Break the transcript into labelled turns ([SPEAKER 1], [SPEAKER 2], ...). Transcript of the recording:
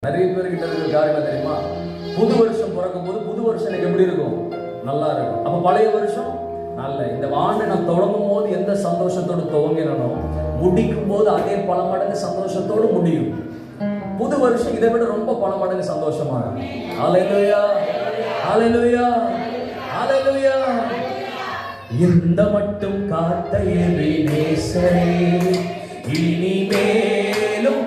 [SPEAKER 1] நிறைய பேர்கிட்ட இருக்கிற காரியம் தெரியுமா? புது வருஷம் பிறக்கும் போது புது வருஷம் எனக்கு எப்படி இருக்கும்? நல்லா இருக்கும். அப்ப பழைய வருஷம் நல்ல இந்த ஆண்டு நான் தொடங்கும் போது எந்த சந்தோஷத்தோடு துவங்கினோ முடிக்கும் போது அதே பல மடங்கு சந்தோஷத்தோடு முடியும். புது வருஷம் இதை விட ரொம்ப பல மடங்கு சந்தோஷமா. ஹல்லேலூயா, ஹல்லேலூயா, ஹல்லேலூயா. இந்த மட்டும் காத்த எபினேசரே இனிமேலும்